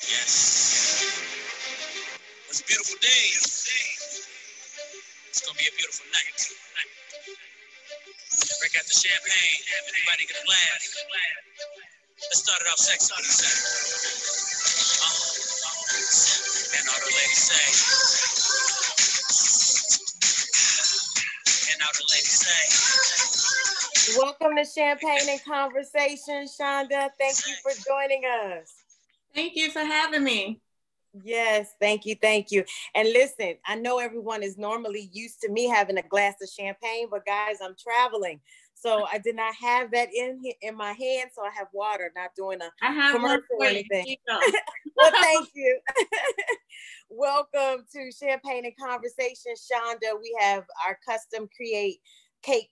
Yes. It's a beautiful day. It's gonna be a beautiful night. Break out the champagne, have everybody get a glass. Let's start it off sexy. What do you say? And all the ladies say. And all the ladies say. Welcome to Champagne and Conversation, Chanda. Thank you for joining us. Thank you for having me. Yes, thank you, thank you. And listen, I know everyone is normally used to me having a glass of champagne, but guys, I'm traveling. So I did not have that in my hand, so I have water, not doing a commercial or anything. Well, thank you. Welcome to Champagne and Conversation, Chanda. We have our custom cake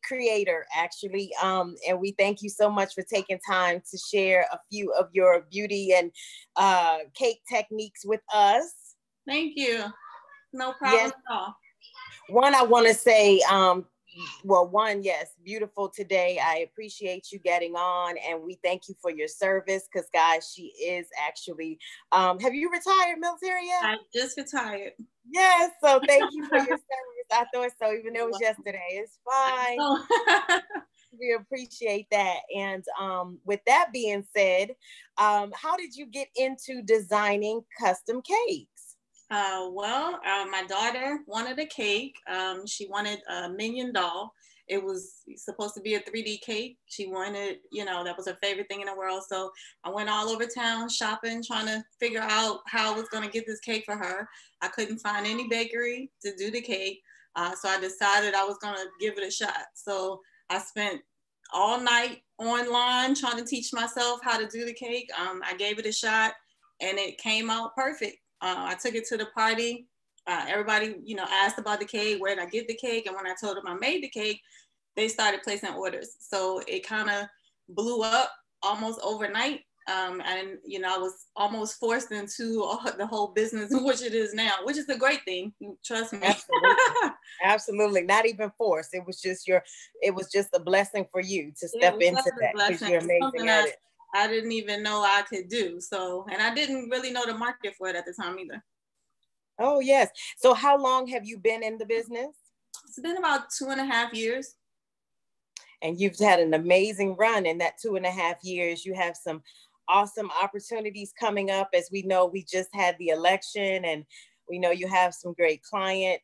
creator, actually. And we thank you so much for taking time to share a few of your beauty and cake techniques with us. Thank you. No problem at all. One, I want to say, yes, beautiful today. I appreciate you getting on, and we thank you for your service because, guys, she is actually, have you retired military yet? I just retired. Yes, so thank you for your service. I thought so, even though it was yesterday. It's fine. We appreciate that. And with that being said, how did you get into designing custom cakes? My daughter wanted a cake. She wanted a Minion doll. It was supposed to be a 3D cake. She wanted, that was her favorite thing in the world. So I went all over town shopping, trying to figure out how I was going to get this cake for her. I couldn't find any bakery to do the cake. So I decided I was going to give it a shot. So I spent all night online trying to teach myself how to do the cake. I gave it a shot and it came out perfect. I took it to the party. Everybody, asked about the cake, where did I get the cake? And when I told them I made the cake, they started placing orders. So it kind of blew up almost overnight. And, I was almost forced into the whole business, which it is now, which is a great thing. Trust me. Absolutely. Absolutely. Not even forced. It was just a blessing for you to step into that because you're amazing at it. I didn't even know I could do. So, and I didn't really know the market for it at the time either. Oh, yes. So how long have you been in the business? It's been about 2.5 years. And you've had an amazing run in that 2.5 years. You have some awesome opportunities coming up. As we know, we just had the election and we know you have some great client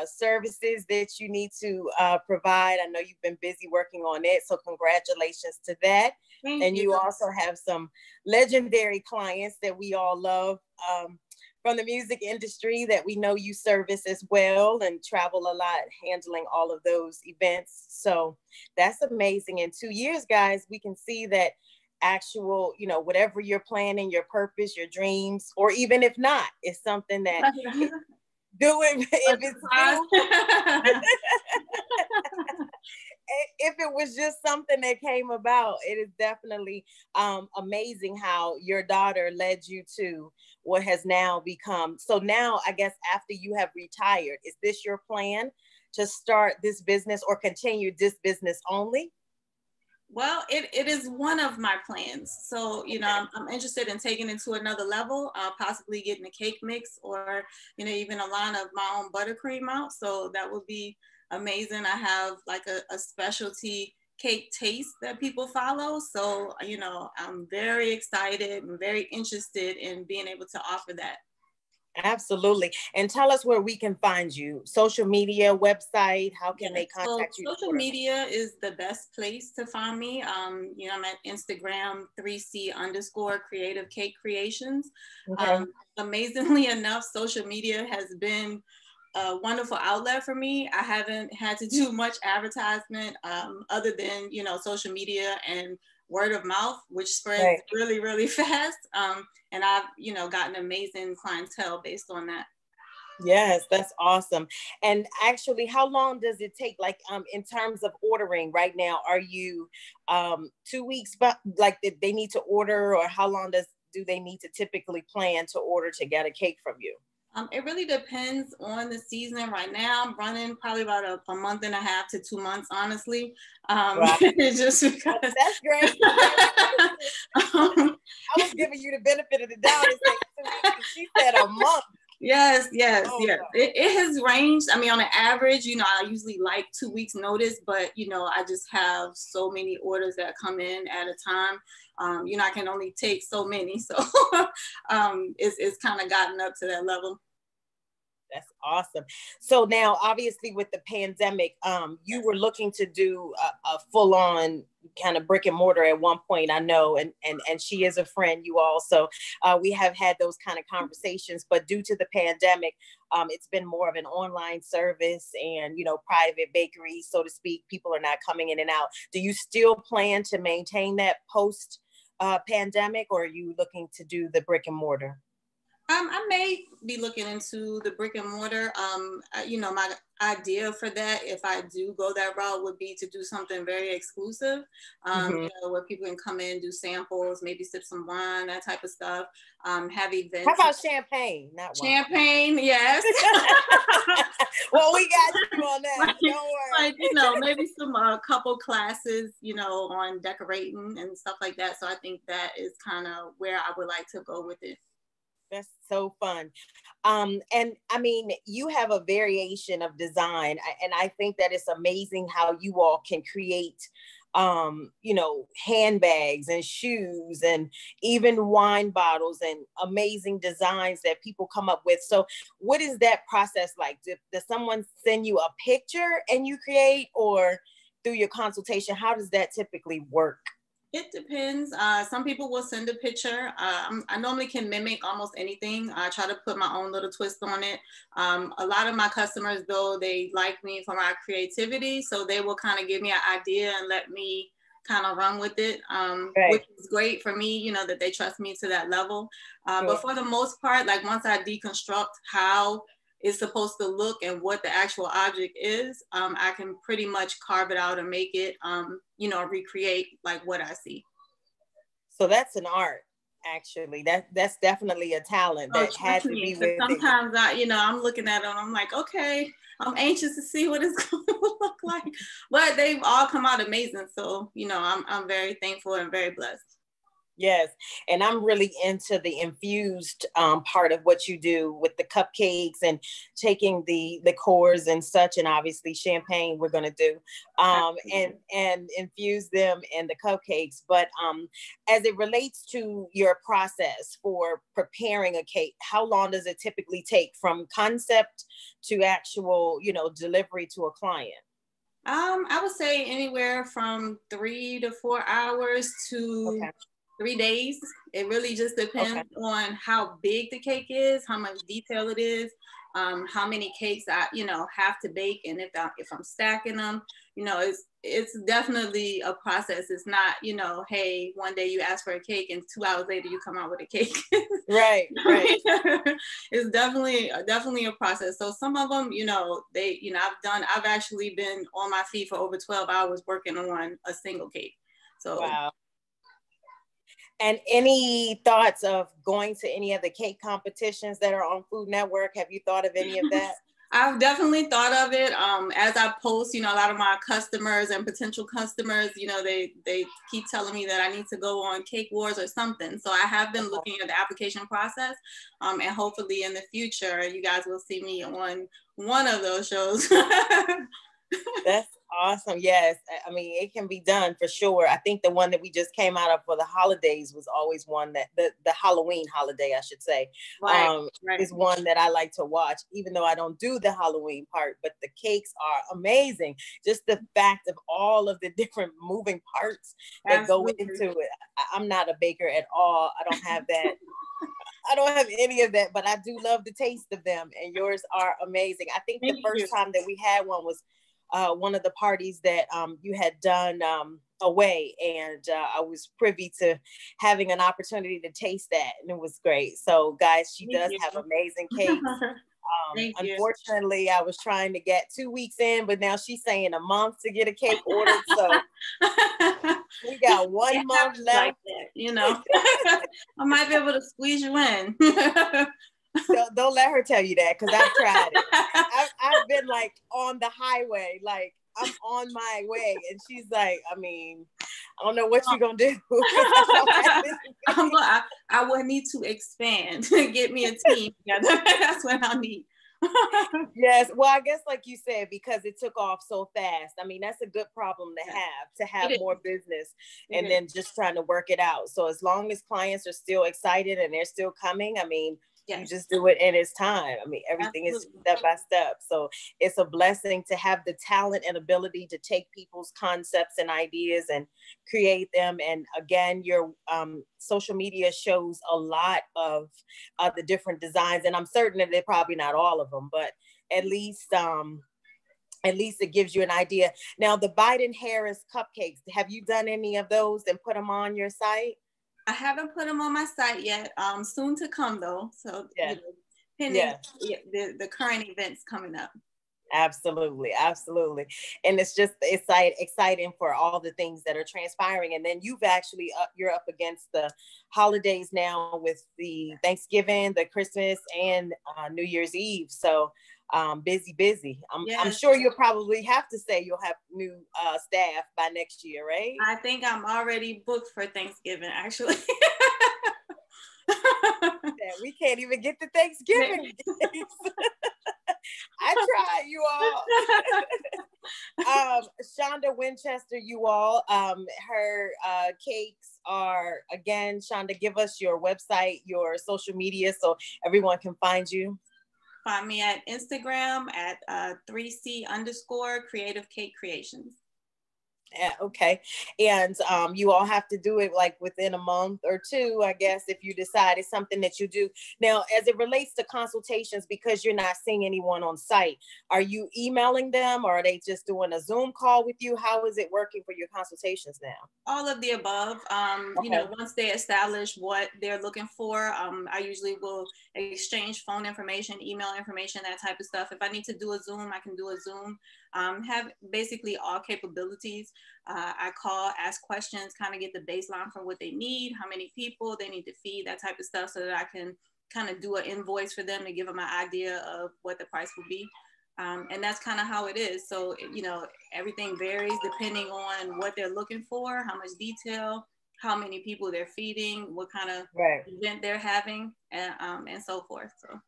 services that you need to provide. I know you've been busy working on it. So congratulations to that. Thank you. You also have some legendary clients that we all love from the music industry that we know you service as well and travel a lot handling all of those events. So that's amazing. In 2 years, guys, we can see that actual, whatever you're planning, your purpose, your dreams, or even if not, it's something that doing if it was just something that came about. It is definitely amazing how your daughter led you to what has now become. So now, I guess after you have retired, is this your plan to start this business or continue this business only? Well, it is one of my plans. So, I'm interested in taking it to another level, possibly getting a cake mix or, even a line of my own buttercream out. So that would be amazing. I have like a specialty cake taste that people follow. So, I'm very excited and very interested in being able to offer that. Absolutely. And tell us where we can find you. Social media, website, how can they contact you? Social media is the best place to find me. I'm at Instagram, 3C_creative cake creations. Okay. Amazingly enough, social media has been a wonderful outlet for me. I haven't had to do much advertisement other than, social media and word of mouth, which spreads really, really fast. And I've, gotten amazing clientele based on that. Yes, that's awesome. And actually, how long does it take, like in terms of ordering right now? Are you 2 weeks, but like they need to order, or how long do they need to typically plan to order to get a cake from you? It really depends on the season. Right now, I'm running probably about a month and a half to 2 months, honestly. Wow. Just because that's great. I was giving you the benefit of the doubt and saying a month. Yes, yes, Oh, yes. no. It has ranged. I mean, on an average, I usually like 2 weeks notice, but I just have so many orders that come in at a time. I can only take so many, so it's kind of gotten up to that level. That's awesome. So now, obviously, with the pandemic, you were looking to do a full-on kind of brick and mortar at one point, I know, and she is a friend, you all. So we have had those kind of conversations, but due to the pandemic, it's been more of an online service and, private bakery, so to speak. People are not coming in and out. Do you still plan to maintain that post pandemic, or are you looking to do the brick and mortar? I may be looking into the brick and mortar. My idea for that, if I do go that route, would be to do something very exclusive, where people can come in, do samples, maybe sip some wine, that type of stuff. Have events. How about champagne? Not wine. Champagne, yes. Well, we got you on that. Don't worry. Maybe some couple classes, on decorating and stuff like that. So I think that is kind of where I would like to go with it. That's so fun. And I mean, you have a variation of design, and I think that it's amazing how you all can create, handbags and shoes and even wine bottles and amazing designs that people come up with. So what is that process like? Does someone send you a picture and you create, or through your consultation? How does that typically work? It depends. Some people will send a picture. I normally can mimic almost anything. I try to put my own little twist on it. A lot of my customers, though, they like me for my creativity, so they will kind of give me an idea and let me kind of run with it, which is great for me, that they trust me to that level. But for the most part, like once I deconstruct how it's supposed to look and what the actual object is, I can pretty much carve it out and make it, recreate like what I see. So that's an art, actually. That's definitely a talent that had to be with sometimes I'm looking at them, I'm like, okay, I'm anxious to see what it's going to look like. But they've all come out amazing. So, I'm very thankful and very blessed. Yes. And I'm really into the infused part of what you do with the cupcakes and taking the liqueurs and such, and obviously champagne we're going to do and infuse them in the cupcakes. But as it relates to your process for preparing a cake, how long does it typically take from concept to actual, delivery to a client? I would say anywhere from 3 to 4 hours to 3 days. It really just depends on how big the cake is, how much detail it is, how many cakes I, have to bake, and if I'm stacking them, it's definitely a process. It's not, hey, one day you ask for a cake and 2 hours later you come out with a cake. Right. It's definitely a process. So some of them, I've actually been on my feet for over 12 hours working on a single cake. So. Wow. And any thoughts of going to any of the cake competitions that are on Food Network? Have you thought of any of that? I've definitely thought of it. As I post, a lot of my customers and potential customers, they keep telling me that I need to go on Cake Wars or something. So I have been looking at the application process, and hopefully in the future, you guys will see me on one of those shows. That's awesome. Yes. I mean, it can be done for sure. I think the one that we just came out of for the holidays was always one that the Halloween holiday, I should say, is one that I like to watch, even though I don't do the Halloween part, but the cakes are amazing. Just the fact of all of the different moving parts that go into it. I'm not a baker at all. I don't have that. I don't have any of that, but I do love the taste of them, and yours are amazing. I think the first time that we had one was one of the parties that you had done away, and I was privy to having an opportunity to taste that, and it was great. So guys, she does have amazing cakes. Unfortunately, I was trying to get 2 weeks in, but now she's saying a month to get a cake ordered. So we got 1 month left. Like that, I might be able to squeeze you in. Don't let her tell you that, because I've tried it. I've been like on the highway, like I'm on my way, and she's like, I mean, I don't know what you're gonna do. I would need to expand and get me a team together. That's what I'll need. Yes. Well, I guess like you said, because it took off so fast. I mean, that's a good problem to have more business and then just trying to work it out. So as long as clients are still excited and they're still coming, I mean, you just do it in its time. I mean, everything is step by step. So it's a blessing to have the talent and ability to take people's concepts and ideas and create them. And again, your social media shows a lot of the different designs. And I'm certain that they're probably not all of them, but at least it gives you an idea. Now, the Biden-Harris cupcakes, have you done any of those and put them on your site? I haven't put them on my site yet. Soon to come though. So pending the current events coming up. Absolutely, absolutely. And it's just exciting for all the things that are transpiring. And then you've actually you're up against the holidays now with the Thanksgiving, the Christmas, and New Year's Eve. So busy. I'm sure you'll probably have to say you'll have new staff by next year, right? I think I'm already booked for Thanksgiving, actually. We can't even get to Thanksgiving. I tried, you all. Chanda Winchester, you all. Her cakes are, again, Chanda, give us your website, your social media, so everyone can find you. Find me at Instagram at 3C_Creative Cake Creations. Yeah, okay. And you all have to do it like within a month or two, I guess, if you decide it's something that you do. Now, as it relates to consultations, because you're not seeing anyone on site, are you emailing them or are they just doing a Zoom call with you? How is it working for your consultations now? All of the above. You know, once they establish what they're looking for, I usually will exchange phone information, email information, that type of stuff. If I need to do a Zoom, I can do a Zoom. Have basically all capabilities. I call, ask questions, kind of get the baseline for what they need, how many people they need to feed, that type of stuff, so that I can kind of do an invoice for them to give them an idea of what the price will be. And that's kind of how it is. So, you know, everything varies depending on what they're looking for, how much detail, how many people they're feeding, what kind of event they're having, and so forth. So.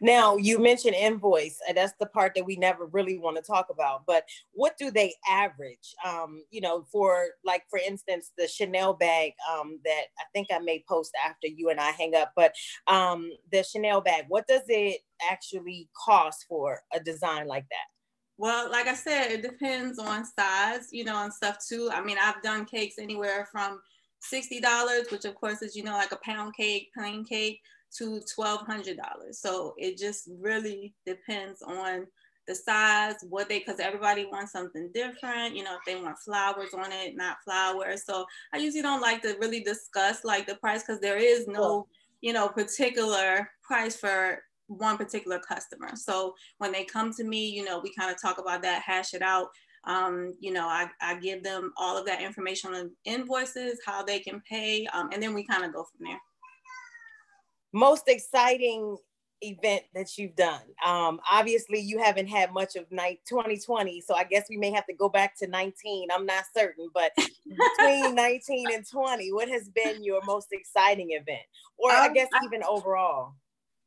Now, you mentioned invoice, and that's the part that we never really want to talk about, but what do they average? You know, for instance, the Chanel bag that I think I may post after you and I hang up, but the Chanel bag, what does it actually cost for a design like that? Well, like I said, it depends on size, you know, and stuff too. I mean, I've done cakes anywhere from $60, which of course is, you know, like a pound cake, plain cake, to $1,200. So it just really depends on the size, because everybody wants something different, you know, if they want flowers on it, not flowers. So I usually don't like to really discuss like the price, because there is no, you know, particular price for one particular customer. So when they come to me, you know, we kind of talk about that, hash it out. You know, I give them all of that information on invoices, how they can pay, and then we kind of go from there. Most exciting event that you've done? Obviously, you haven't had much of 2020, so I guess we may have to go back to 19. I'm not certain, but between 19 and 20, what has been your most exciting event? Or I guess even overall?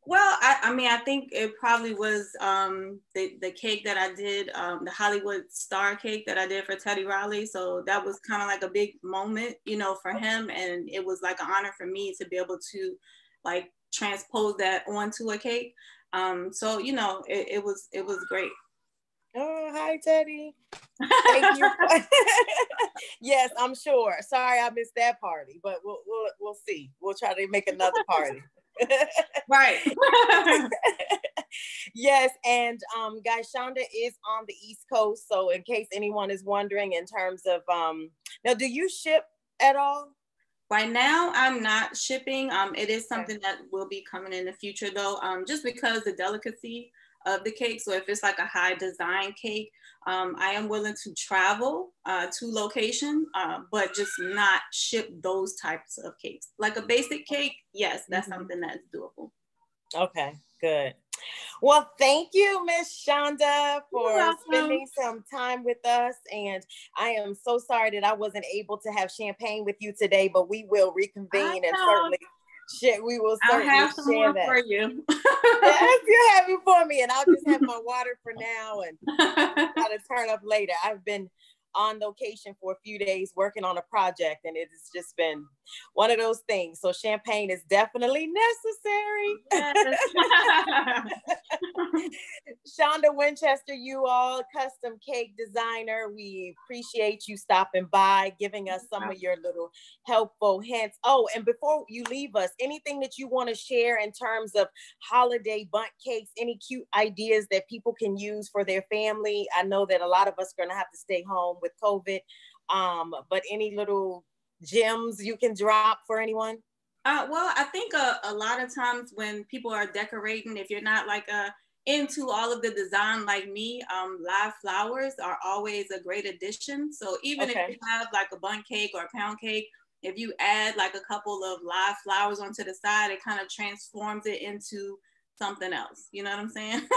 Well, I mean, I think it probably was the cake that I did, the Hollywood star cake that I did for Teddy Riley. So that was kind of like a big moment, you know, for him. And it was like an honor for me to be able to like transpose that onto a cake. So, you know, it was great. Oh, hi, Teddy. Thank you. Yes, I'm sure. Sorry, I missed that party, but we'll see. We'll try to make another party. Right. Yes, and guys, Chanda is on the East Coast, so in case anyone is wondering, in terms of now, do you ship at all? Right now, I'm not shipping. It is something that will be coming in the future, though, just because the delicacy of the cake. So if it's like a high design cake, I am willing to travel to location, but just not ship those types of cakes. Like a basic cake, yes, that's something that's doable. Okay, good. Well, thank you, Miss Chanda, for spending some time with us. And I am so sorry that I wasn't able to have champagne with you today, but we will reconvene and certainly we will I'll certainly have some share more that for you. Yes, you have it for me, and I'll just have my water for now and try to turn up later. I've been on location for a few days working on a project, and it has just been one of those things. So champagne is definitely necessary. Yes. Chanda Winchester, you all, custom cake designer. We appreciate you stopping by, giving us some of your little helpful hints. Oh, and before you leave us, anything that you want to share in terms of holiday bundt cakes, any cute ideas that people can use for their family? I know that a lot of us are going to have to stay home with COVID, but any little gems you can drop for anyone? Well, I think a lot of times when people are decorating, if you're not like into all of the design like me, live flowers are always a great addition. So even if you have like a bundt cake or a pound cake, if you add like a couple of live flowers onto the side, it kind of transforms it into something else. You know what I'm saying?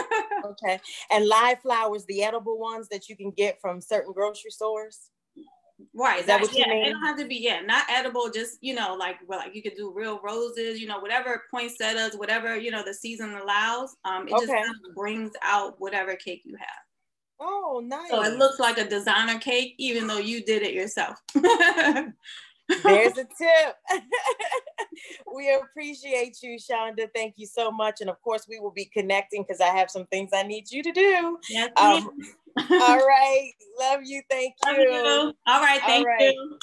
Okay. And live flowers, the edible ones that you can get from certain grocery stores? Right. Is that what you mean? They don't have to be, not edible, just, like, well, like you could do real roses, whatever poinsettias, whatever, the season allows. It just kind of brings out whatever cake you have. Oh, nice. So it looks like a designer cake, even though you did it yourself. There's a tip. We appreciate you, Chanda. Thank you so much. And of course, we will be connecting because I have some things I need you to do. Yes, all right. Love you. Thank you. Love you. All right. Thank you.